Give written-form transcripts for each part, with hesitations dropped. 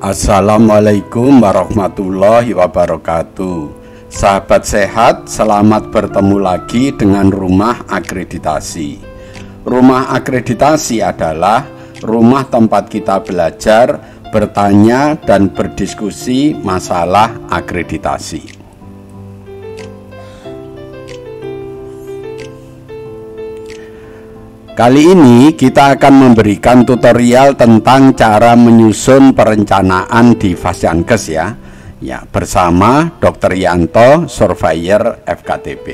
Assalamualaikum warahmatullahi wabarakatuh. Sahabat sehat, selamat bertemu lagi dengan Rumah Akreditasi. Rumah Akreditasi adalah rumah tempat kita belajar, bertanya, dan berdiskusi masalah akreditasi. Kali ini kita akan memberikan tutorial tentang cara menyusun perencanaan di Fasyankes ya, bersama Dr. Yanto, Surveyor FKTP.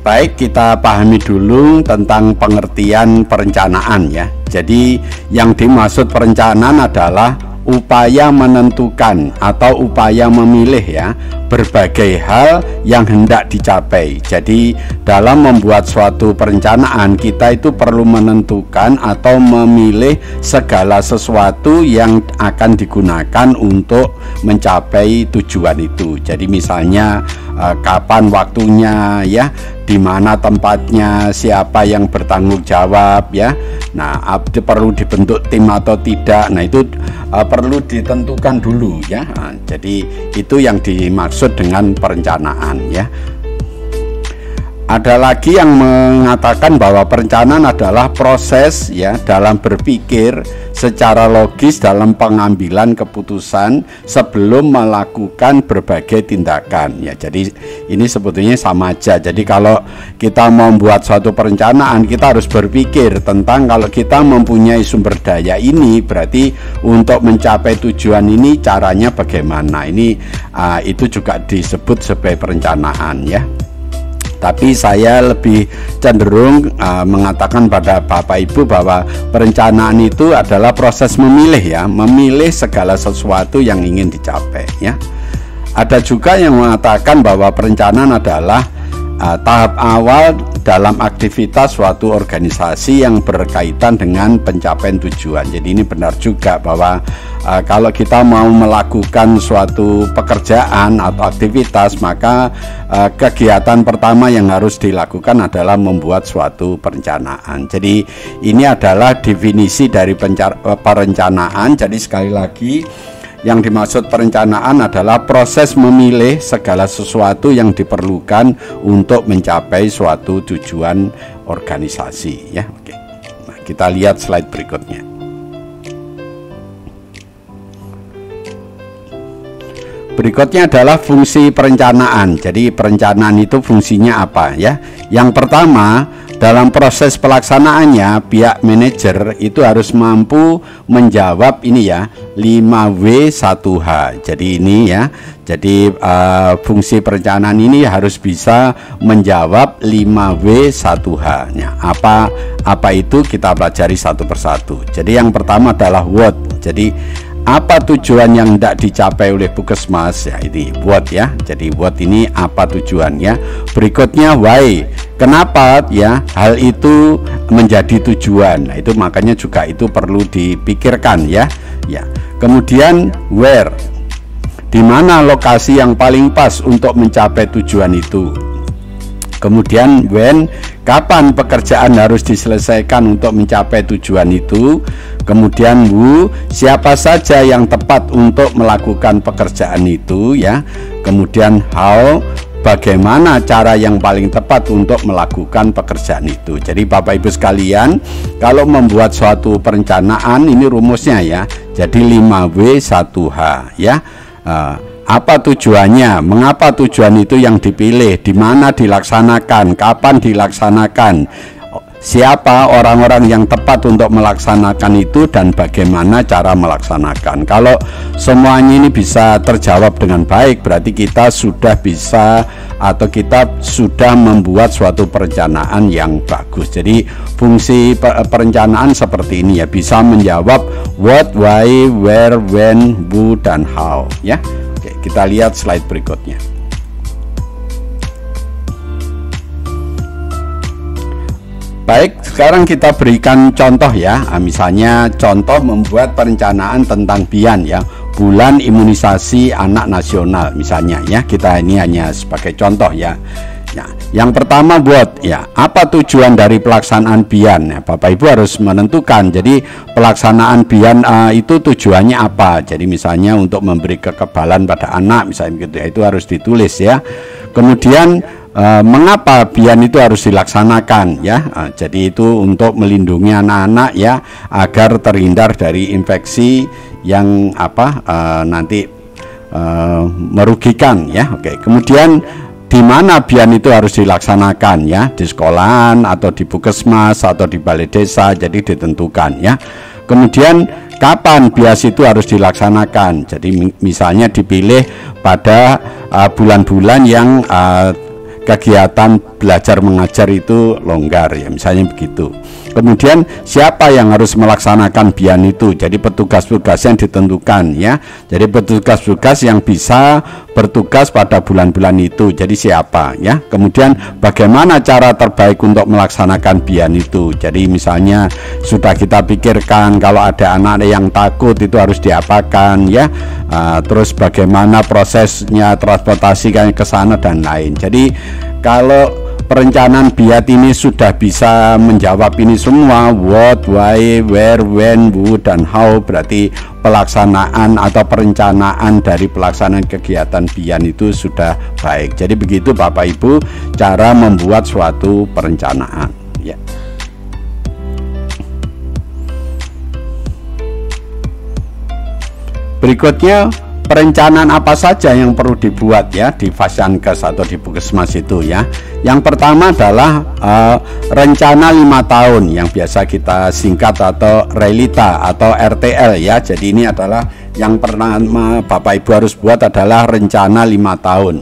Baik, kita pahami dulu tentang pengertian perencanaan ya. Jadi yang dimaksud perencanaan adalah upaya menentukan atau upaya memilih ya berbagai hal yang hendak dicapai. Jadi dalam membuat suatu perencanaan kita itu perlu menentukan atau memilih segala sesuatu yang akan digunakan untuk mencapai tujuan itu. Jadi misalnya kapan waktunya ya, di mana tempatnya, siapa yang bertanggung jawab ya. Nah, perlu dibentuk tim atau tidak. Nah, itu perlu ditentukan dulu ya. Nah, jadi itu yang dimaksud dengan perencanaan ya. Ada lagi yang mengatakan bahwa perencanaan adalah proses ya dalam berpikir secara logis dalam pengambilan keputusan sebelum melakukan berbagai tindakan ya. Jadi ini sebetulnya sama aja. Jadi kalau kita membuat suatu perencanaan, kita harus berpikir tentang kalau kita mempunyai sumber daya ini, berarti untuk mencapai tujuan ini caranya bagaimana. Ini itu juga disebut sebagai perencanaan ya. Tapi saya lebih cenderung mengatakan pada Bapak Ibu bahwa perencanaan itu adalah proses memilih ya, memilih segala sesuatu yang ingin dicapai ya. Ada juga yang mengatakan bahwa perencanaan adalah tahap awal dalam aktivitas suatu organisasi yang berkaitan dengan pencapaian tujuan. Jadi ini benar juga bahwa kalau kita mau melakukan suatu pekerjaan atau aktivitas, maka kegiatan pertama yang harus dilakukan adalah membuat suatu perencanaan. Jadi ini adalah definisi dari perencanaan. Jadi sekali lagi, yang dimaksud perencanaan adalah proses memilih segala sesuatu yang diperlukan untuk mencapai suatu tujuan organisasi ya. Oke. Nah, kita lihat slide berikutnya. Berikutnya adalah fungsi perencanaan. Jadi perencanaan itu fungsinya apa ya? Yang pertama, dalam proses pelaksanaannya pihak manajer itu harus mampu menjawab ini ya 5W1H. Jadi ini ya. Jadi fungsi perencanaan ini harus bisa menjawab 5W1H. -nya. Apa itu kita pelajari satu persatu. Jadi yang pertama adalah what. Jadi apa tujuan yang tidak dicapai oleh Puskesmas ya, ini what ya. Jadi what ini apa tujuannya. Berikutnya why, kenapa ya hal itu menjadi tujuan. Nah, itu makanya juga itu perlu dipikirkan ya. Kemudian where, di mana lokasi yang paling pas untuk mencapai tujuan itu. Kemudian when, kapan pekerjaan harus diselesaikan untuk mencapai tujuan itu. Kemudian who, siapa saja yang tepat untuk melakukan pekerjaan itu ya. Kemudian how, bagaimana cara yang paling tepat untuk melakukan pekerjaan itu. Jadi Bapak Ibu sekalian, kalau membuat suatu perencanaan ini rumusnya ya. Jadi 5W1H ya. Apa tujuannya, mengapa tujuan itu yang dipilih, di mana dilaksanakan, kapan dilaksanakan, siapa orang-orang yang tepat untuk melaksanakan itu, dan bagaimana cara melaksanakan. Kalau semuanya ini bisa terjawab dengan baik, berarti kita sudah bisa atau kita sudah membuat suatu perencanaan yang bagus. Jadi fungsi perencanaan seperti ini ya, bisa menjawab what, why, where, when, who, dan how ya. Oke, kita lihat slide berikutnya. Baik, sekarang kita berikan contoh ya. Misalnya contoh membuat perencanaan tentang BIAN ya, Bulan Imunisasi Anak Nasional misalnya ya. Kita ini hanya sebagai contoh ya. Ya, yang pertama buat ya, apa tujuan dari pelaksanaan BIAN? Ya, Bapak Ibu harus menentukan. Jadi pelaksanaan BIAN itu tujuannya apa? Jadi misalnya untuk memberi kekebalan pada anak, misalnya gitu ya, itu harus ditulis ya. Kemudian mengapa BIAN itu harus dilaksanakan ya? Jadi itu untuk melindungi anak-anak ya, agar terhindar dari infeksi yang nanti merugikan ya. Oke, kemudian di mana BIAN itu harus dilaksanakan ya, di sekolahan atau di puskesmas atau di balai desa, jadi ditentukan ya. Kemudian kapan BIAS itu harus dilaksanakan, jadi misalnya dipilih pada bulan-bulan yang kegiatan belajar mengajar itu longgar ya, misalnya begitu. Kemudian siapa yang harus melaksanakan BIAN itu? Jadi petugas-petugas yang ditentukan ya. Jadi petugas-petugas yang bisa bertugas pada bulan-bulan itu. Jadi siapa ya? Kemudian bagaimana cara terbaik untuk melaksanakan BIAN itu? Jadi misalnya sudah kita pikirkan kalau ada anak yang takut itu harus diapakan ya. Terus bagaimana prosesnya transportasi ke sana dan lain. Jadi kalau perencanaan BIAT ini sudah bisa menjawab ini semua, what, why, where, when, who, dan how, berarti pelaksanaan atau perencanaan dari pelaksanaan kegiatan BIAN itu sudah baik. Jadi begitu Bapak Ibu cara membuat suatu perencanaan ya. Berikutnya, perencanaan apa saja yang perlu dibuat ya di Fasyankes atau di puskesmas itu ya. Yang pertama adalah rencana 5 tahun yang biasa kita singkat atau RELITA atau RTL ya. Jadi ini adalah yang pertama Bapak Ibu harus buat adalah rencana 5 tahun.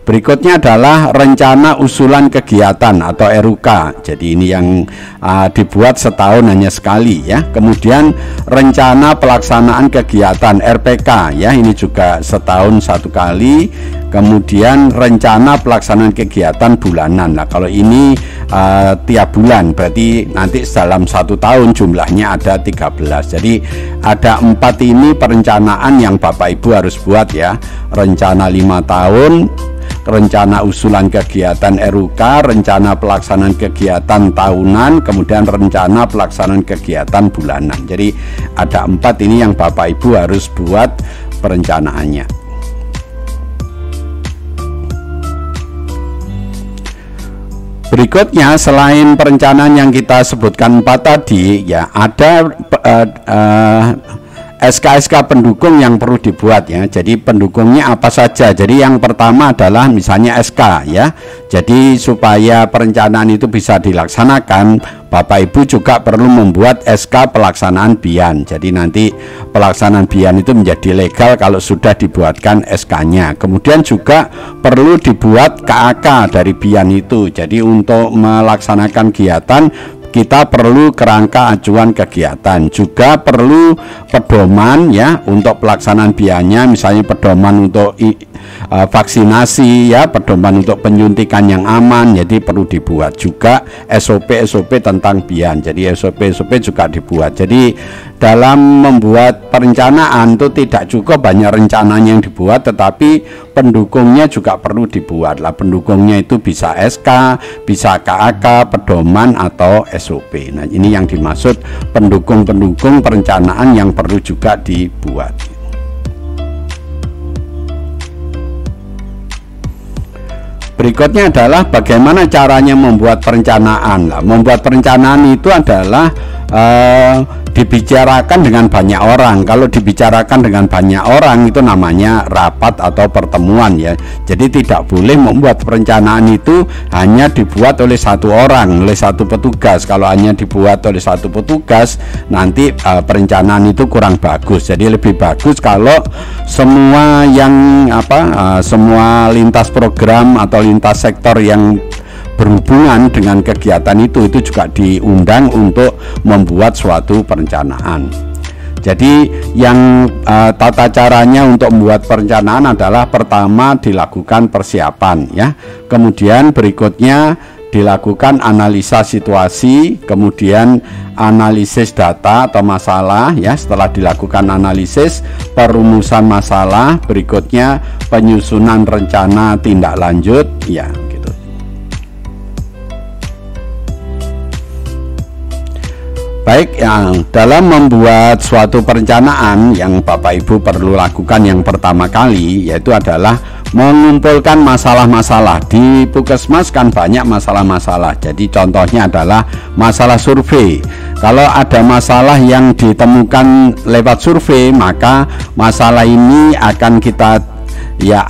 Berikutnya adalah rencana usulan kegiatan atau RUK. Jadi ini yang dibuat setahun hanya sekali ya. Kemudian rencana pelaksanaan kegiatan RPK ya, ini juga setahun satu kali. Kemudian rencana pelaksanaan kegiatan bulanan. Nah kalau ini tiap bulan, berarti nanti dalam 1 tahun jumlahnya ada 13. Jadi ada 4 ini perencanaan yang Bapak Ibu harus buat ya. Rencana 5 tahun, rencana usulan kegiatan RUK, rencana pelaksanaan kegiatan tahunan, kemudian rencana pelaksanaan kegiatan bulanan. Jadi ada 4 ini yang Bapak Ibu harus buat perencanaannya. Berikutnya, selain perencanaan yang kita sebutkan 4 tadi ya, ada SK-SK pendukung yang perlu dibuat ya. Jadi pendukungnya apa saja? Jadi yang pertama adalah misalnya SK ya. Jadi supaya perencanaan itu bisa dilaksanakan, Bapak Ibu juga perlu membuat SK pelaksanaan BIAN. Jadi nanti pelaksanaan BIAN itu menjadi legal kalau sudah dibuatkan SK-nya. Kemudian juga perlu dibuat KAK dari BIAN itu. Jadi untuk melaksanakan kegiatan kita perlu kerangka acuan kegiatan, juga perlu pedoman ya untuk pelaksanaan BIAN-nya, misalnya pedoman untuk vaksinasi ya, pedoman untuk penyuntikan yang aman. Jadi perlu dibuat juga SOP tentang BIAN. Jadi SOP juga dibuat. Jadi dalam membuat perencanaan itu tidak cukup banyak rencananya yang dibuat, tetapi pendukungnya juga perlu dibuat lah. Pendukungnya itu bisa SK, bisa KAK, pedoman atau SOP. Nah ini yang dimaksud pendukung-pendukung perencanaan yang perlu juga dibuat. Berikutnya adalah bagaimana caranya membuat perencanaan. Membuat perencanaan itu adalah dibicarakan dengan banyak orang. Kalau dibicarakan dengan banyak orang itu namanya rapat atau pertemuan ya. Jadi tidak boleh membuat perencanaan itu hanya dibuat oleh satu orang, oleh satu petugas. Kalau hanya dibuat oleh satu petugas, nanti perencanaan itu kurang bagus. Jadi lebih bagus kalau semua yang semua lintas program atau lintas sektor yang berhubungan dengan kegiatan itu juga diundang untuk membuat suatu perencanaan. Jadi yang tata caranya untuk membuat perencanaan adalah pertama dilakukan persiapan ya. Kemudian berikutnya dilakukan analisa situasi, kemudian analisis data atau masalah ya. Setelah dilakukan analisis, perumusan masalah, berikutnya penyusunan rencana tindak lanjut ya gitu. Baik, yang dalam membuat suatu perencanaan yang Bapak Ibu perlu lakukan yang pertama kali yaitu adalah mengumpulkan masalah-masalah. Di Puskesmas kan banyak masalah-masalah. Jadi contohnya adalah masalah survei. Kalau ada masalah yang ditemukan lewat survei, maka masalah ini akan kita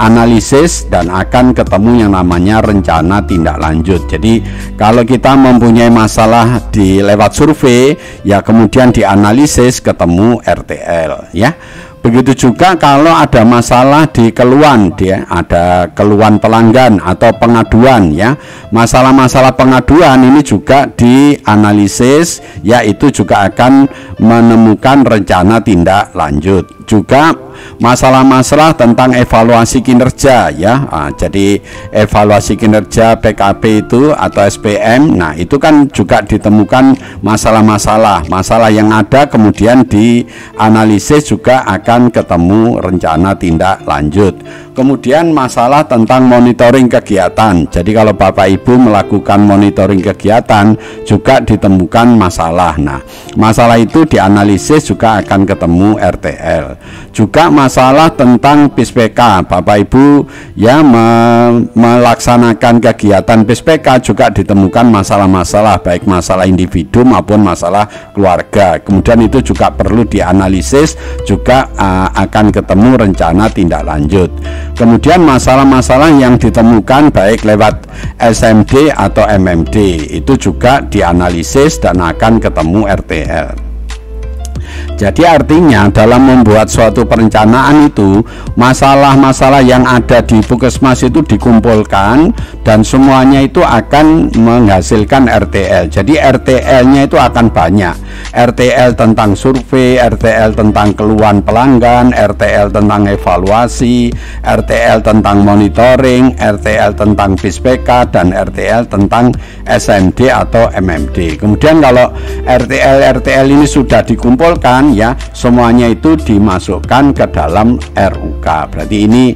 analisis dan akan ketemu yang namanya rencana tindak lanjut. Jadi kalau kita mempunyai masalah di lewat survei, ya kemudian dianalisis ketemu RTL, ya. Begitu juga kalau ada masalah di keluhan, ada keluhan pelanggan atau pengaduan, ya. Masalah-masalah pengaduan ini juga dianalisis, yaitu juga akan menemukan rencana tindak lanjut. Juga masalah-masalah tentang evaluasi kinerja, ya. Jadi evaluasi kinerja PKP itu atau SPM, nah itu kan juga ditemukan masalah-masalah yang ada, kemudian dianalisis juga akan ketemu rencana tindak lanjut. Kemudian masalah tentang monitoring kegiatan. Jadi kalau Bapak Ibu melakukan monitoring kegiatan juga ditemukan masalah. Nah, masalah itu dianalisis juga akan ketemu RTL. Juga masalah tentang PISPK. Bapak Ibu melaksanakan kegiatan PISPK juga ditemukan masalah-masalah, baik masalah individu maupun masalah keluarga. Kemudian itu juga perlu dianalisis, juga akan ketemu rencana tindak lanjut. Kemudian masalah-masalah yang ditemukan baik lewat SMD atau MMD itu juga dianalisis dan akan ketemu RTL. Jadi artinya dalam membuat suatu perencanaan itu masalah-masalah yang ada di Puskesmas itu dikumpulkan dan semuanya itu akan menghasilkan RTL. Jadi RTL-nya itu akan banyak. RTL tentang survei, RTL tentang keluhan pelanggan, RTL tentang evaluasi, RTL tentang monitoring, RTL tentang PISPK, dan RTL tentang SMD atau MMD. Kemudian kalau RTL ini sudah dikumpulkan, ya semuanya itu dimasukkan ke dalam RUK. Berarti ini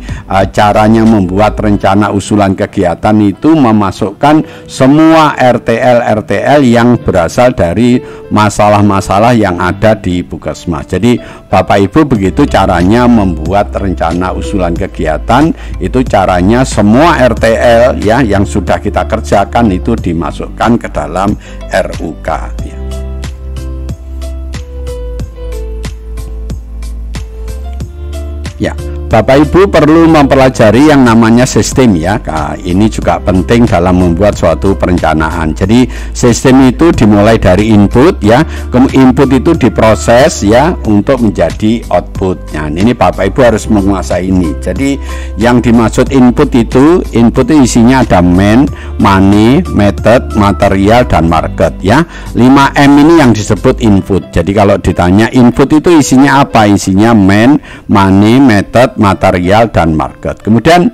caranya membuat rencana usulan kegiatan itu memasukkan semua RTL yang berasal dari masalah-masalah yang ada di Puskesmas. Jadi Bapak Ibu begitu caranya membuat rencana usulan kegiatan, itu caranya semua RTL ya yang sudah kita kerjakan itu dimasukkan ke dalam RUK, ya. Ya, Bapak Ibu perlu mempelajari yang namanya sistem, ya. Nah, ini juga penting dalam membuat suatu perencanaan. Jadi sistem itu dimulai dari input, ya. Kemudian input itu diproses, ya, untuk menjadi output. Nah, ini Bapak Ibu harus menguasai ini. Jadi yang dimaksud input itu isinya ada man, money, method, material, dan market, ya. 5M ini yang disebut input. Jadi kalau ditanya input itu isinya apa? Isinya man, money, method, material, dan market. Kemudian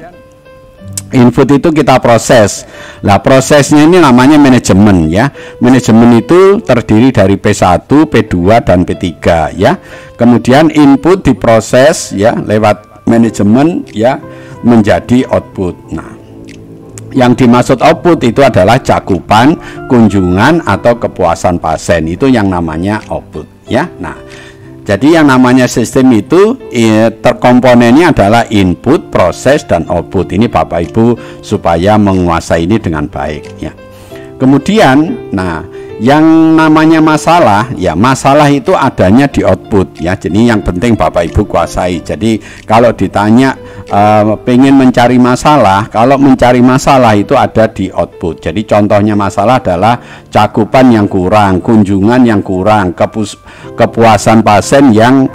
input itu kita proses. Nah, prosesnya ini namanya manajemen, ya. Manajemen itu terdiri dari P1, P2, dan P3, ya. Kemudian input diproses, ya, lewat manajemen, ya, menjadi output. Nah, yang dimaksud output itu adalah cakupan, kunjungan, atau kepuasan pasien. Itu yang namanya output, ya. Nah, jadi yang namanya sistem itu terkomponennya adalah input, proses, dan output. Ini Bapak Ibu supaya menguasai ini dengan baik, ya. Kemudian, nah, yang namanya masalah, ya, masalah itu adanya di output, ya. Jadi yang penting Bapak Ibu kuasai. Jadi kalau ditanya pengen mencari masalah, kalau mencari masalah itu ada di output. Jadi contohnya masalah adalah cakupan yang kurang, kunjungan yang kurang, kepuasan pasien yang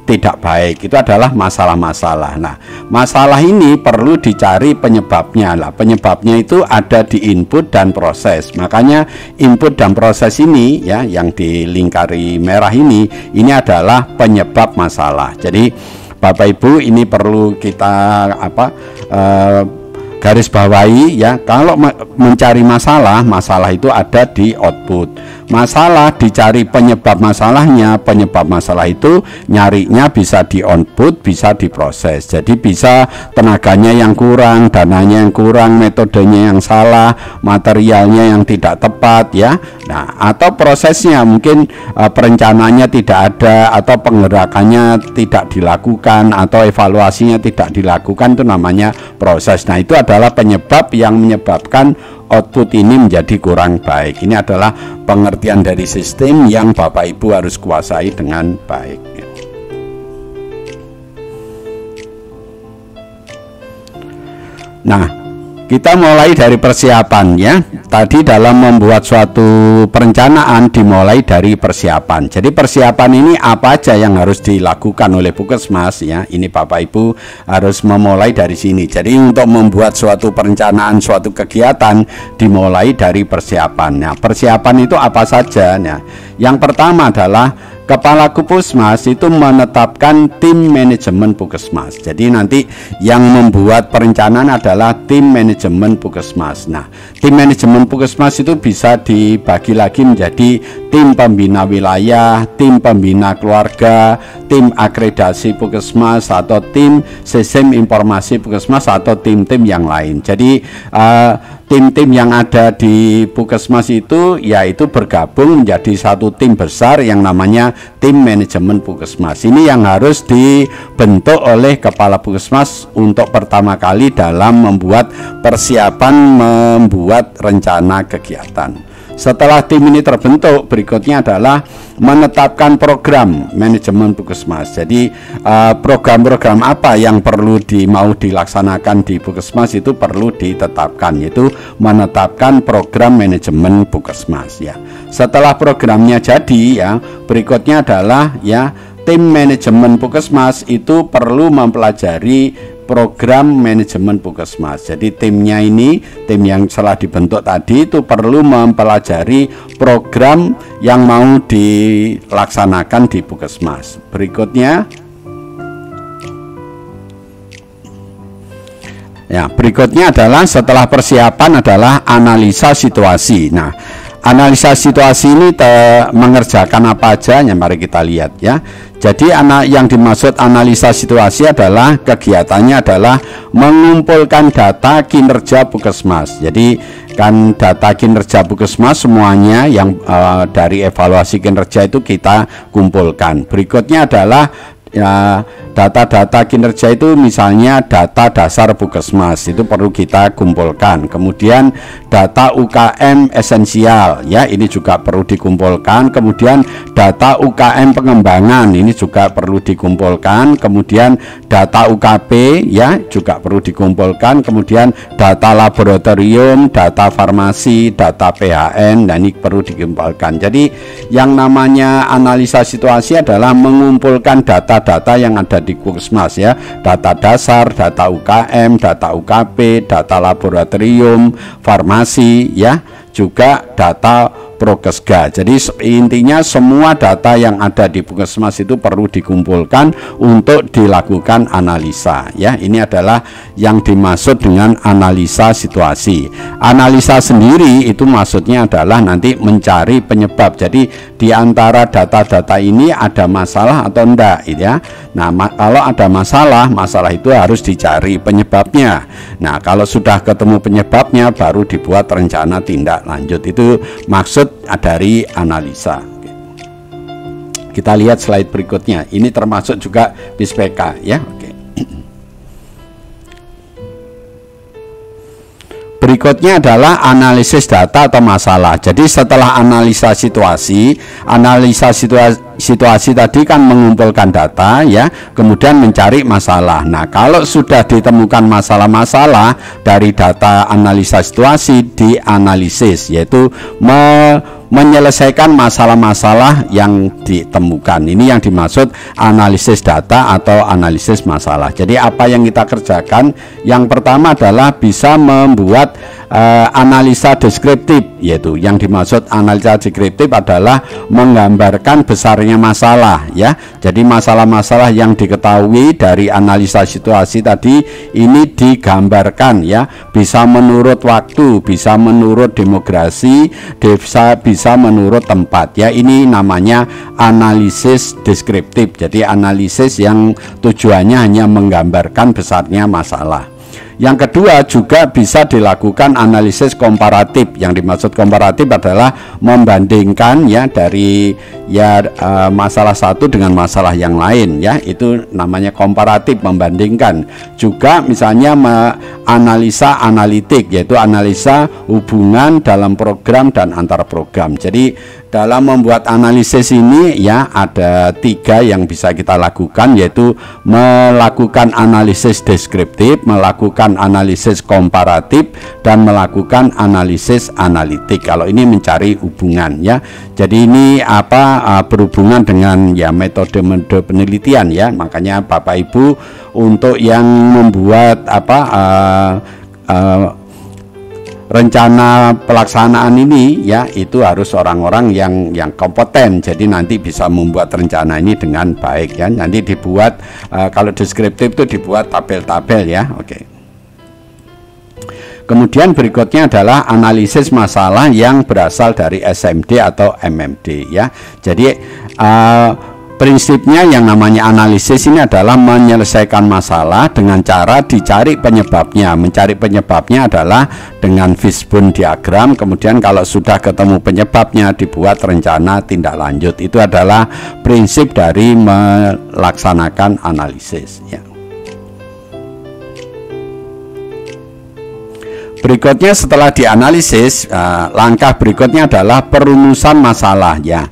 tidak baik. Itu adalah masalah-masalah. Nah, masalah ini perlu dicari penyebabnya. Lah, penyebabnya itu ada di input dan proses. Makanya input dan proses ini, ya, yang dilingkari merah ini adalah penyebab masalah. Jadi Bapak Ibu ini perlu kita garis bawahi, ya. Kalau mencari masalah itu ada di output. Masalah dicari penyebab masalahnya, penyebab masalah itu nyarinya bisa di output, bisa diproses. Jadi bisa tenaganya yang kurang, dananya yang kurang, metodenya yang salah, materialnya yang tidak tepat, ya. Nah, atau prosesnya mungkin perencanaannya tidak ada, atau penggerakannya tidak dilakukan, atau evaluasinya tidak dilakukan, itu namanya proses. Nah, itu adalah penyebab yang menyebabkan output ini menjadi kurang baik. Ini adalah pengertian dari sistem yang Bapak Ibu harus kuasai dengan baik. Nah, kita mulai dari persiapan ya. Tadi dalam membuat suatu perencanaan dimulai dari persiapan. Jadi persiapan ini apa aja yang harus dilakukan oleh Puskesmas ya. Ini Bapak Ibu harus memulai dari sini. Jadi untuk membuat suatu perencanaan, suatu kegiatan dimulai dari persiapan. Nah, persiapan itu apa saja? Nah, yang pertama adalah Kepala Puskesmas itu menetapkan tim manajemen Puskesmas. Jadi nanti yang membuat perencanaan adalah tim manajemen Puskesmas. Nah, tim manajemen Puskesmas itu bisa dibagi lagi menjadi tim pembina wilayah, tim pembina keluarga, tim akreditasi Puskesmas, atau tim sistem informasi Puskesmas, atau tim-tim yang lain. Jadi tim-tim yang ada di Puskesmas itu yaitu bergabung menjadi satu tim besar yang namanya tim manajemen Puskesmas. Ini yang harus dibentuk oleh Kepala Puskesmas untuk pertama kali dalam membuat persiapan membuat rencana kegiatan. Setelah tim ini terbentuk, berikutnya adalah menetapkan program manajemen Puskesmas. Jadi program-program apa yang perlu mau dilaksanakan di Puskesmas itu perlu ditetapkan, yaitu menetapkan program manajemen Puskesmas ya. Setelah programnya jadi ya, berikutnya adalah ya tim manajemen Puskesmas itu perlu mempelajari program manajemen Puskesmas. Jadi timnya ini, tim yang telah dibentuk tadi itu perlu mempelajari program yang mau dilaksanakan di Puskesmas. Berikutnya ya, berikutnya adalah setelah persiapan adalah analisa situasi. Nah, analisa situasi ini mengerjakan apa aja? Ya, mari kita lihat ya. Jadi yang dimaksud analisa situasi adalah kegiatannya adalah mengumpulkan data kinerja Puskesmas. Jadi kan data kinerja Puskesmas semuanya yang dari evaluasi kinerja itu kita kumpulkan. Berikutnya adalah ya, data-data kinerja itu misalnya data dasar Puskesmas itu perlu kita kumpulkan. Kemudian data UKM esensial ya, ini juga perlu dikumpulkan. Kemudian data UKM pengembangan ini juga perlu dikumpulkan. Kemudian data UKP ya juga perlu dikumpulkan. Kemudian data laboratorium, data farmasi, data PHN, dan ini perlu dikumpulkan. Jadi yang namanya analisa situasi adalah mengumpulkan data-data yang ada di Puskesmas ya, data dasar, data UKM, data UKP, data laboratorium, farmasi ya, juga data Prokesga. Jadi intinya semua data yang ada di Puskesmas itu perlu dikumpulkan untuk dilakukan analisa ya. Ini adalah yang dimaksud dengan analisa situasi. Analisa sendiri itu maksudnya adalah nanti mencari penyebab. Jadi di antara data-data ini ada masalah atau enggak ya. Nah, kalau ada masalah itu harus dicari penyebabnya. Nah, kalau sudah ketemu penyebabnya baru dibuat rencana tindak lanjut. Itu maksud dari analisa. Kita lihat slide berikutnya. Ini termasuk juga PISPK ya. Oke. Berikutnya adalah analisis data atau masalah. Jadi setelah analisa situasi tadi kan mengumpulkan data ya, kemudian mencari masalah. Nah, kalau sudah ditemukan masalah-masalah dari data analisa situasi, dianalisis, yaitu menyelesaikan masalah-masalah yang ditemukan. Ini yang dimaksud analisis data atau analisis masalah. Jadi apa yang kita kerjakan? Yang pertama adalah bisa membuat analisa deskriptif, yaitu yang dimaksud analisa deskriptif adalah menggambarkan besarnya masalah ya. Jadi masalah-masalah yang diketahui dari analisa situasi tadi ini digambarkan ya, bisa menurut waktu, bisa menurut demografi, bisa menurut tempat ya. Ini namanya analisis deskriptif. Jadi analisis yang tujuannya hanya menggambarkan besarnya masalah. Yang kedua juga bisa dilakukan analisis komparatif. Yang dimaksud komparatif adalah membandingkan ya dari masalah satu dengan masalah yang lain ya, itu namanya komparatif, membandingkan. Juga misalnya analisa analitik, yaitu analisa hubungan dalam program dan antar program. Jadi dalam membuat analisis ini ya ada 3 yang bisa kita lakukan, yaitu melakukan analisis deskriptif, melakukan analisis komparatif, dan melakukan analisis analitik. Kalau ini mencari hubungan ya. Jadi ini berhubungan dengan ya metode penelitian ya. Makanya Bapak Ibu untuk yang membuat rencana pelaksanaan ini ya, itu harus orang-orang yang kompeten. Jadi nanti bisa membuat rencana ini dengan baik ya. Nanti dibuat kalau deskriptif itu dibuat tabel-tabel ya. Oke. Kemudian berikutnya adalah analisis masalah yang berasal dari SMD atau MMD ya. Jadi prinsipnya yang namanya analisis ini adalah menyelesaikan masalah dengan cara dicari penyebabnya. Mencari penyebabnya adalah dengan fishbone diagram. Kemudian kalau sudah ketemu penyebabnya dibuat rencana tindak lanjut. Itu adalah prinsip dari melaksanakan analisis ya. Berikutnya setelah dianalisis, langkah berikutnya adalah perumusan masalah ya.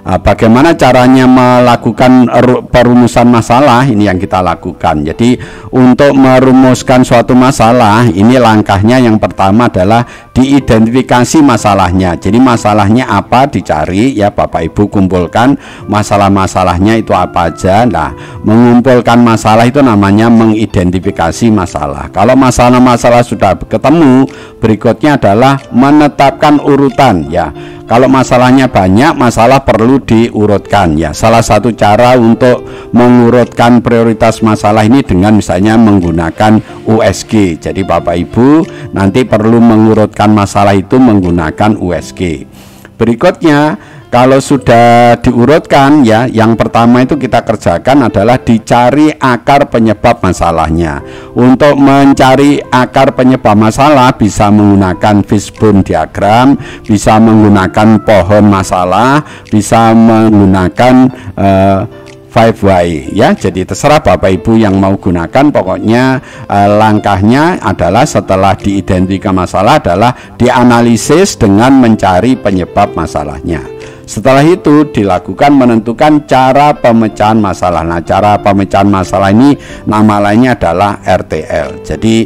Bagaimana caranya melakukan perumusan masalah, ini yang kita lakukan. Jadi untuk merumuskan suatu masalah, ini langkahnya yang pertama adalah diidentifikasi masalahnya. Jadi masalahnya apa dicari ya, Bapak Ibu kumpulkan masalah-masalahnya itu apa aja. Nah, mengumpulkan masalah itu namanya mengidentifikasi masalah. Kalau masalah-masalah sudah ketemu, berikutnya adalah menetapkan urutan ya. Kalau masalahnya banyak, masalah perlu diurutkan ya. Salah satu cara untuk mengurutkan prioritas masalah ini dengan misalnya menggunakan USG. Jadi Bapak Ibu nanti perlu mengurutkan masalah itu menggunakan USG. Berikutnya, kalau sudah diurutkan ya, yang pertama itu kita kerjakan adalah dicari akar penyebab masalahnya. Untuk mencari akar penyebab masalah bisa menggunakan fishbone diagram, bisa menggunakan pohon masalah, bisa menggunakan 5Y ya. Jadi terserah Bapak Ibu yang mau gunakan. Pokoknya langkahnya adalah setelah diidentifikasi masalah adalah dianalisis dengan mencari penyebab masalahnya. Setelah itu dilakukan menentukan cara pemecahan masalah. Nah, cara pemecahan masalah ini nama lainnya adalah RTL. Jadi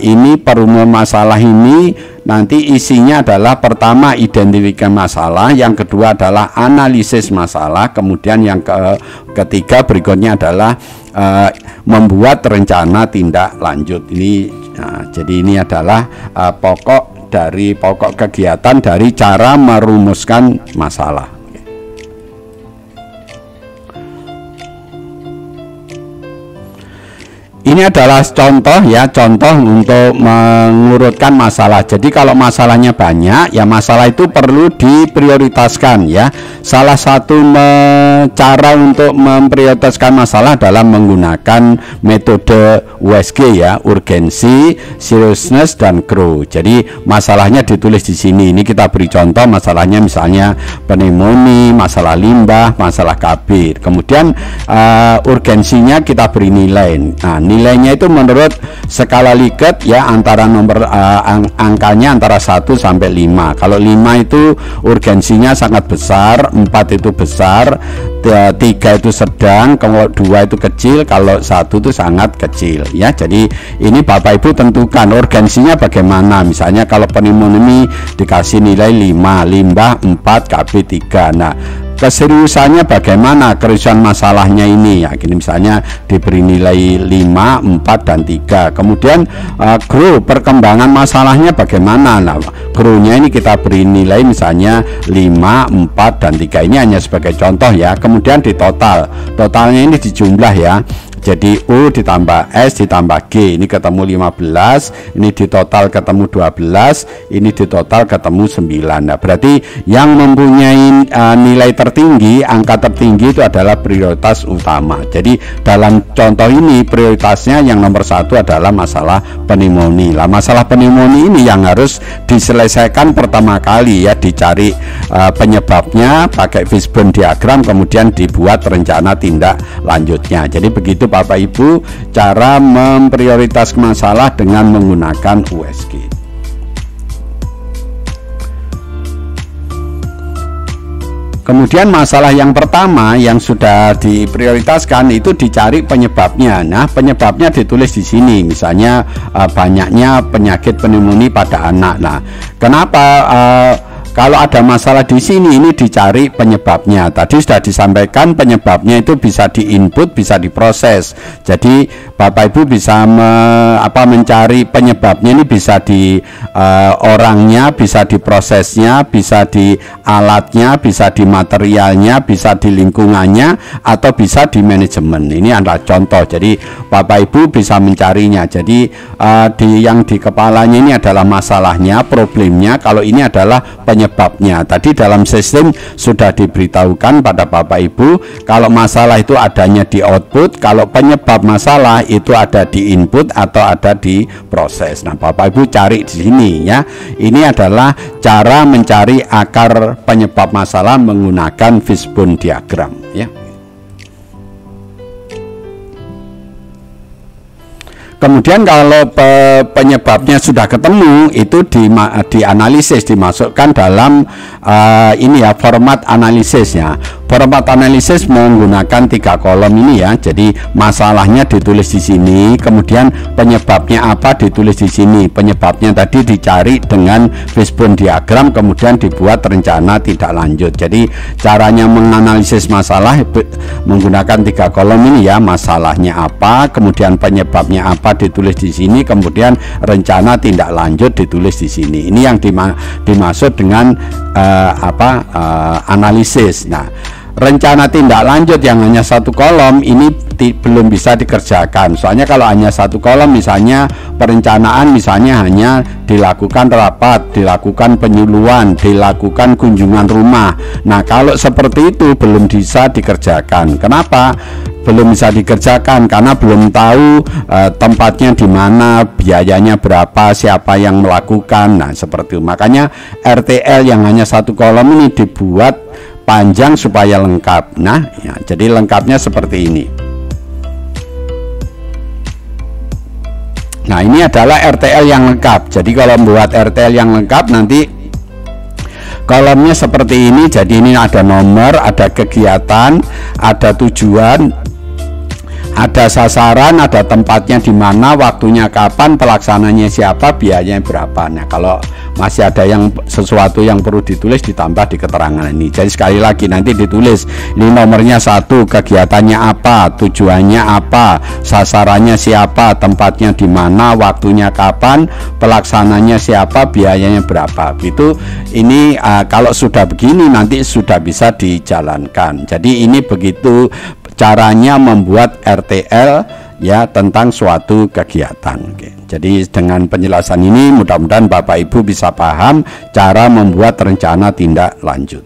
ini perumusan masalah ini nanti isinya adalah pertama identifikasi masalah, yang kedua adalah analisis masalah, kemudian yang ketiga berikutnya adalah membuat rencana tindak lanjut. Ini jadi ini adalah pokok kegiatan dari cara merumuskan masalah. Ini adalah contoh ya, contoh untuk mengurutkan masalah. Jadi kalau masalahnya banyak ya, masalah itu perlu diprioritaskan ya. Salah satu cara untuk memprioritaskan masalah adalah menggunakan metode USG ya, urgensi, seriousness, dan grow. Jadi masalahnya ditulis di sini. Ini kita beri contoh masalahnya misalnya pneumonia, masalah limbah, masalah KB. Kemudian urgensinya kita beri nilai. Nah, nilainya itu menurut skala Likert ya, antara nomor angkanya antara 1 sampai 5. Kalau 5 itu urgensinya sangat besar, 4 itu besar, 3 itu sedang, kalau 2 itu kecil, kalau 1 itu sangat kecil ya. Jadi ini Bapak Ibu tentukan urgensinya bagaimana. Misalnya kalau pneumonia dikasih nilai 5, limbah 4, KB 3. Nah, keseriusannya bagaimana kerusuhan masalahnya ini ya, gini misalnya diberi nilai 5, 4, dan 3. Kemudian grow, perkembangan masalahnya bagaimana. Nah, grow-nya ini kita beri nilai misalnya 5, 4, dan 3. Ini hanya sebagai contoh ya. Kemudian di totalnya ini dijumlah ya. Jadi U ditambah S ditambah G, ini ketemu 15, ini di total ketemu 12, ini di total ketemu 9. Nah, berarti yang mempunyai nilai tertinggi, angka tertinggi itu adalah prioritas utama. Jadi dalam contoh ini prioritasnya yang nomor 1 adalah masalah pneumonia. Lah, masalah pneumonia ini yang harus diselesaikan pertama kali ya, dicari penyebabnya pakai fishbone diagram, kemudian dibuat rencana tindak lanjutnya. Jadi begitu Bapak Ibu cara memprioritaskan masalah dengan menggunakan USG. Kemudian masalah yang pertama yang sudah diprioritaskan itu dicari penyebabnya. Nah, penyebabnya ditulis di sini. Misalnya banyaknya penyakit pneumonia pada anak. Nah, kenapa kalau ada masalah di sini ini dicari penyebabnya. Tadi sudah disampaikan penyebabnya itu bisa diinput, bisa diproses. Jadi Bapak Ibu bisa mencari penyebabnya ini bisa di orangnya, bisa di prosesnya, bisa di alatnya, bisa di materialnya, bisa di lingkungannya, atau bisa di manajemen. Ini adalah contoh. Jadi Bapak Ibu bisa mencarinya. Jadi yang di kepalanya ini adalah masalahnya, problemnya. Kalau ini adalah penyebabnya. Tadi dalam sistem sudah diberitahukan pada Bapak Ibu kalau masalah itu adanya di output, kalau penyebab masalah itu ada di input atau ada di proses. Nah, Bapak Ibu cari di sini ya. Ini adalah cara mencari akar penyebab masalah menggunakan fishbone diagram ya. Kemudian kalau penyebabnya sudah ketemu, itu dianalisis, dimasukkan dalam ini ya, format analisisnya. Format analisis menggunakan 3 kolom ini ya. Jadi masalahnya ditulis di sini, kemudian penyebabnya apa ditulis di sini. Penyebabnya tadi dicari dengan fishbone diagram, kemudian dibuat rencana tindak lanjut. Jadi caranya menganalisis masalah menggunakan 3 kolom ini ya. Masalahnya apa, kemudian penyebabnya apa ditulis di sini, kemudian rencana tindak lanjut ditulis di sini. Ini yang dimaksud dengan analisis. Nah, rencana tindak lanjut yang hanya 1 kolom ini belum bisa dikerjakan. Soalnya kalau hanya 1 kolom, misalnya perencanaan misalnya hanya dilakukan rapat, dilakukan penyuluhan, dilakukan kunjungan rumah. Nah, kalau seperti itu belum bisa dikerjakan. Kenapa? Belum bisa dikerjakan karena belum tahu tempatnya di mana, biayanya berapa, siapa yang melakukan. Nah, seperti itu. Makanya RTL yang hanya 1 kolom ini dibuat panjang supaya lengkap. Nah, ya, jadi lengkapnya seperti ini. Nah, ini adalah RTL yang lengkap. Jadi kalau membuat RTL yang lengkap nanti kolomnya seperti ini. Jadi ini ada nomor, ada kegiatan, ada tujuan, ada sasaran, ada tempatnya di mana, waktunya kapan, pelaksananya siapa, biayanya berapa. Nah, kalau masih ada yang sesuatu yang perlu ditulis, ditambah di keterangan ini. Jadi sekali lagi nanti ditulis ini nomornya 1, kegiatannya apa, tujuannya apa, sasarannya siapa, tempatnya di mana, waktunya kapan, pelaksananya siapa, biayanya berapa. Itu ini kalau sudah begini nanti sudah bisa dijalankan. Jadi ini begitu caranya membuat RTL ya tentang suatu kegiatan. Oke. Jadi dengan penjelasan ini mudah-mudahan Bapak Ibu bisa paham cara membuat rencana tindak lanjut.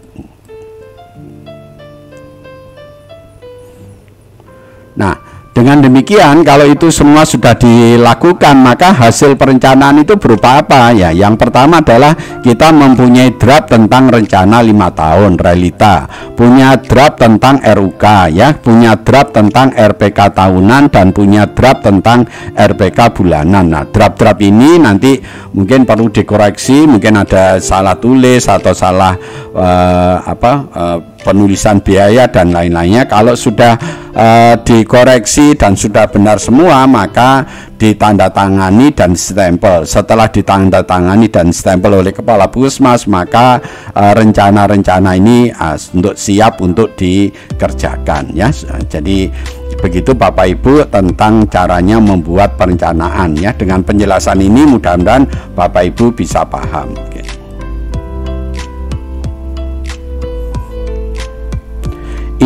Nah, dengan demikian kalau itu semua sudah dilakukan, maka hasil perencanaan itu berupa apa ya? Yang pertama adalah kita mempunyai draft tentang rencana 5 tahun realita, punya draft tentang RUK ya, punya draft tentang RPK tahunan, dan punya draft tentang RPK bulanan. Nah, draft-draft ini nanti mungkin perlu dikoreksi, mungkin ada salah tulis atau salah penulisan biaya dan lain-lainnya. Kalau sudah dikoreksi dan sudah benar semua, maka ditandatangani dan stempel. Setelah ditandatangani dan stempel oleh Kepala Puskesmas, maka rencana-rencana ini untuk siap untuk dikerjakan ya. Jadi begitu Bapak Ibu tentang caranya membuat perencanaan ya. Dengan penjelasan ini mudah-mudahan Bapak Ibu bisa paham.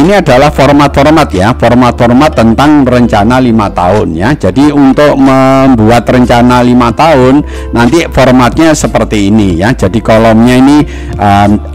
ini adalah format-format ya, format-format tentang rencana 5 tahun ya. Jadi untuk membuat rencana 5 tahun nanti formatnya seperti ini ya. Jadi kolomnya ini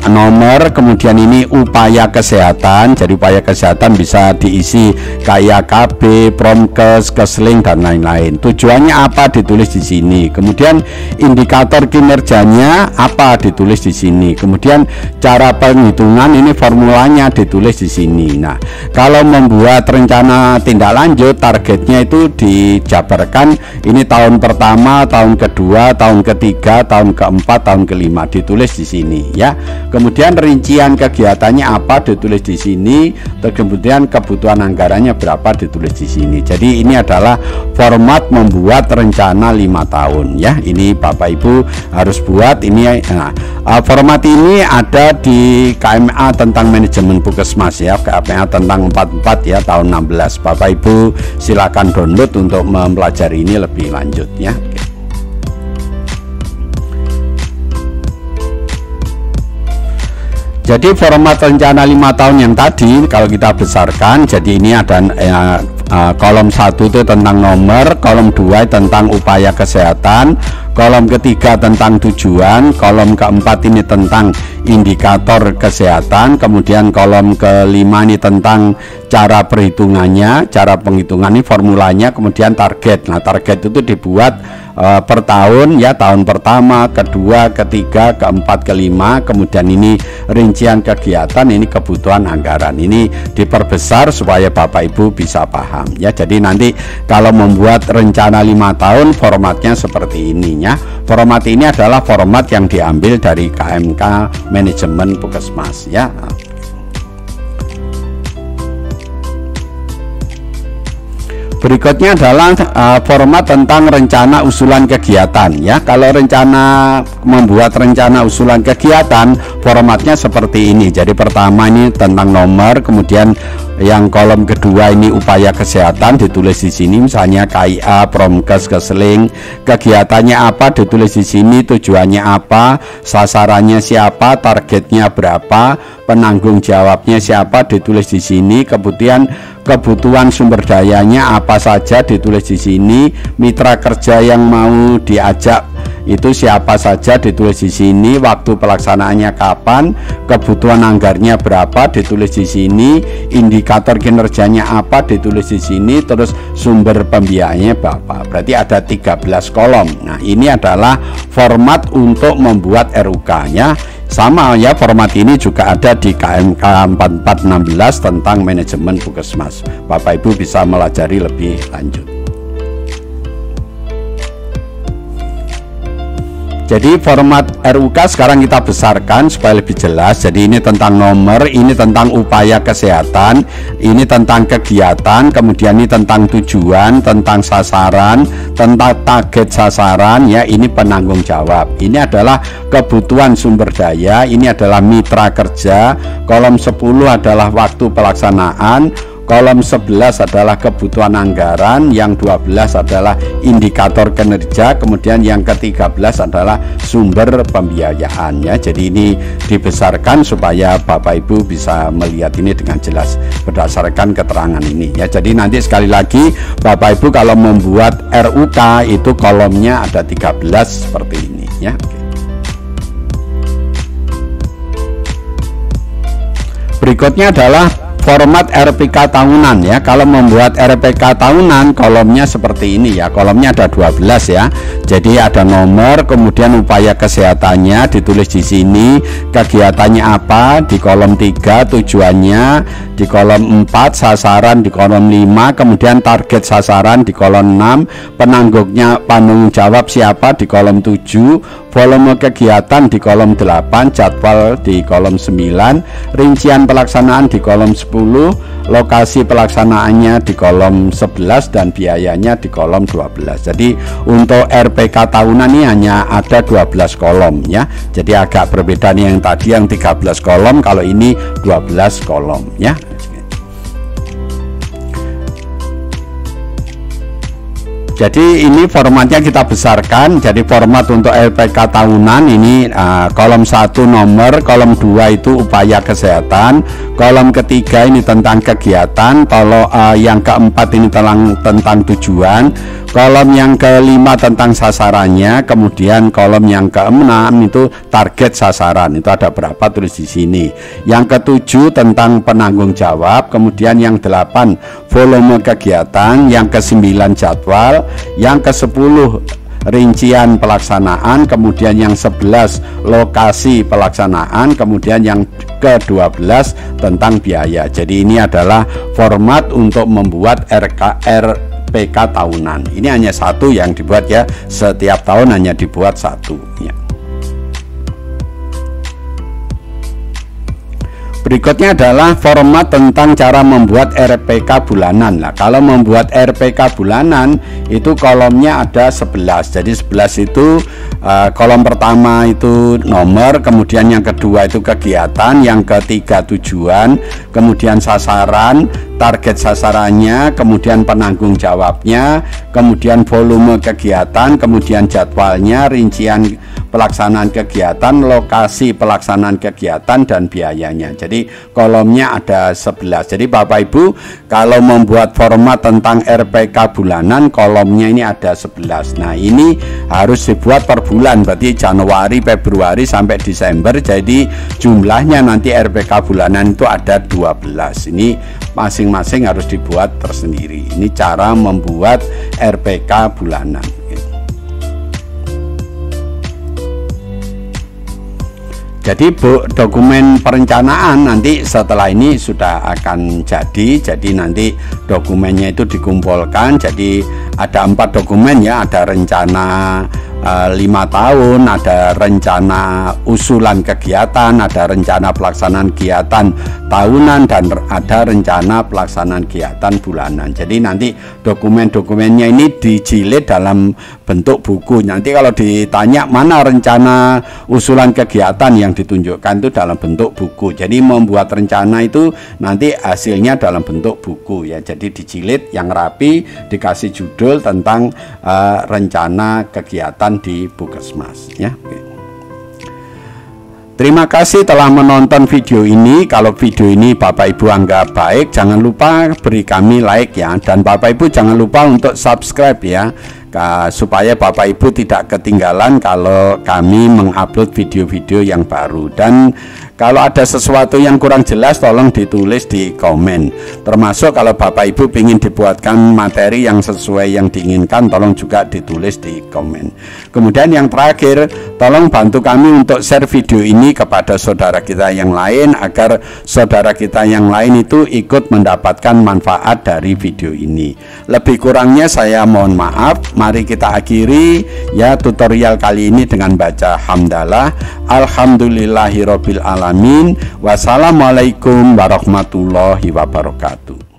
nomor, kemudian ini upaya kesehatan. Jadi upaya kesehatan bisa diisi kayak KB, Promkes, Kesling dan lain-lain. Tujuannya apa ditulis di sini. Kemudian indikator kinerjanya apa ditulis di sini. Kemudian cara penghitungan ini formulanya ditulis di sini. Nah, kalau membuat rencana tindak lanjut targetnya itu dijabarkan ini tahun pertama, tahun kedua, tahun ketiga, tahun keempat, tahun kelima ditulis di sini ya. Kemudian rincian kegiatannya apa ditulis di sini. Kemudian kebutuhan anggarannya berapa ditulis di sini. Jadi ini adalah format membuat rencana 5 tahun ya. Ini Bapak Ibu harus buat ini. Nah, format ini ada di KMA tentang manajemen puskesmas ya, KMA tentang 44 ya tahun 16. Bapak Ibu silakan download untuk mempelajari ini lebih lanjut ya. Jadi format rencana 5 tahun yang tadi kalau kita besarkan, jadi ini ada kolom 1 itu tentang nomor, kolom 2 tentang upaya kesehatan, kolom ketiga tentang tujuan, kolom keempat ini tentang indikator kesehatan, kemudian kolom kelima ini tentang cara perhitungannya, cara penghitungan ini formulanya, kemudian target. Nah, target itu dibuat per tahun ya, tahun pertama, kedua, ketiga, keempat, kelima. Kemudian ini rincian kegiatan, ini kebutuhan anggaran. Ini diperbesar supaya Bapak Ibu bisa paham ya. Jadi nanti kalau membuat rencana 5 tahun formatnya seperti ini ya. Format ini adalah format yang diambil dari KMK manajemen puskesmas ya. Berikutnya adalah format tentang rencana usulan kegiatan ya. Kalau rencana membuat rencana usulan kegiatan formatnya seperti ini. Jadi pertama ini tentang nomor, kemudian yang kolom kedua ini upaya kesehatan ditulis di sini, misalnya KIA, Promkes, Kesling. Kegiatannya apa ditulis di sini, tujuannya apa, sasarannya siapa, targetnya berapa, penanggung jawabnya siapa ditulis di sini. Kemudian kebutuhan sumber dayanya apa saja ditulis di sini, mitra kerja yang mau diajak itu siapa saja ditulis di sini, waktu pelaksanaannya kapan, kebutuhan anggarnya berapa ditulis di sini, indikator kinerjanya apa ditulis di sini, terus sumber pembiayaannya berapa. Berarti ada 13 kolom. Nah, ini adalah format untuk membuat RUK-nya. Sama ya, format ini juga ada di KMK 4416 tentang manajemen puskesmas. Bapak Ibu bisa melajari lebih lanjut. Jadi format RUK sekarang kita besarkan supaya lebih jelas. Jadi ini tentang nomor, ini tentang upaya kesehatan, ini tentang kegiatan, kemudian ini tentang tujuan, tentang sasaran, tentang target sasaran ya, ini penanggung jawab. Ini adalah kebutuhan sumber daya, ini adalah mitra kerja, kolom 10 adalah waktu pelaksanaan, kolom 11 adalah kebutuhan anggaran, yang 12 adalah indikator kinerja, kemudian yang ke-13 adalah sumber pembiayaan ya. Jadi ini dibesarkan supaya Bapak Ibu bisa melihat ini dengan jelas berdasarkan keterangan ini ya. Jadi nanti sekali lagi Bapak Ibu kalau membuat RUK itu kolomnya ada 13 seperti ini ya. Berikutnya adalah format RPK tahunan ya. Kalau membuat RPK tahunan kolomnya seperti ini ya. Kolomnya ada 12 ya. Jadi ada nomor, kemudian upaya kesehatannya ditulis di sini, kegiatannya apa di kolom 3, tujuannya di kolom 4, sasaran di kolom 5, kemudian target sasaran di kolom 6, penanggung jawab siapa di kolom 7, volume kegiatan di kolom 8, jadwal di kolom 9, rincian pelaksanaan di kolom 10, lokasi pelaksanaannya di kolom 11, dan biayanya di kolom 12. Jadi untuk RPK tahunan ini hanya ada 12 kolom ya. Jadi agak berbeda nih yang tadi yang 13 kolom, kalau ini 12 kolom ya. Jadi ini formatnya kita besarkan. Jadi format untuk LPK tahunan ini kolom 1 nomor, kolom 2 itu upaya kesehatan, kolom ketiga ini tentang kegiatan, kalau yang keempat ini tentang tujuan, kolom yang kelima tentang sasarannya, kemudian kolom yang keenam itu target sasaran. Itu ada berapa tulis di sini. Yang ketujuh tentang penanggung jawab, kemudian yang 8 volume kegiatan, yang ke-9 jadwal, yang ke-10 rincian pelaksanaan, kemudian yang 11 lokasi pelaksanaan, kemudian yang ke-12 tentang biaya. Jadi ini adalah format untuk membuat RPK tahunan. Ini hanya satu yang dibuat ya, setiap tahun hanya dibuat satu ya. Berikutnya adalah format tentang cara membuat RPK bulanan. Nah, kalau membuat RPK bulanan itu kolomnya ada 11. Jadi 11 itu kolom pertama itu nomor, kemudian yang kedua itu kegiatan, yang ketiga tujuan, kemudian sasaran, target sasarannya, kemudian penanggung jawabnya, kemudian volume kegiatan, kemudian jadwalnya, rincian pelaksanaan kegiatan, lokasi pelaksanaan kegiatan, dan biayanya. Jadi kolomnya ada 11. Jadi Bapak Ibu kalau membuat format tentang RPK bulanan, kolomnya ini ada 11. Nah ini harus dibuat per bulan, berarti Januari, Februari sampai Desember. Jadi jumlahnya nanti RPK bulanan itu ada 12. Ini masing-masing harus dibuat tersendiri. Ini cara membuat RPK bulanan. Jadi dokumen perencanaan nanti setelah ini sudah akan jadi nanti dokumennya itu dikumpulkan. Jadi ada 4 dokumen ya, ada rencana 5 tahun, ada rencana usulan kegiatan, ada rencana pelaksanaan kegiatan tahunan, dan ada rencana pelaksanaan kegiatan bulanan. Jadi nanti dokumen-dokumennya ini dijilid dalam bentuk buku. Nanti kalau ditanya mana rencana usulan kegiatan yang ditunjukkan itu dalam bentuk buku. Jadi membuat rencana itu nanti hasilnya dalam bentuk buku ya. Jadi dijilid yang rapi, dikasih judul tentang rencana kegiatan di Puskesmas ya. Terima kasih telah menonton video ini. Kalau video ini Bapak Ibu anggap baik, jangan lupa beri kami like ya, dan Bapak Ibu jangan lupa untuk subscribe ya, supaya Bapak Ibu tidak ketinggalan kalau kami mengupload video-video yang baru. Dan kalau ada sesuatu yang kurang jelas tolong ditulis di komen. Termasuk kalau Bapak Ibu ingin dibuatkan materi yang sesuai yang diinginkan, tolong juga ditulis di komen. Kemudian yang terakhir, tolong bantu kami untuk share video ini kepada saudara kita yang lain, agar saudara kita yang lain itu ikut mendapatkan manfaat dari video ini. Lebih kurangnya saya mohon maaf. Mari kita akhiri ya tutorial kali ini dengan baca hamdalah. Alhamdulillahirobbil alamin. Wassalamualaikum warahmatullahi wabarakatuh.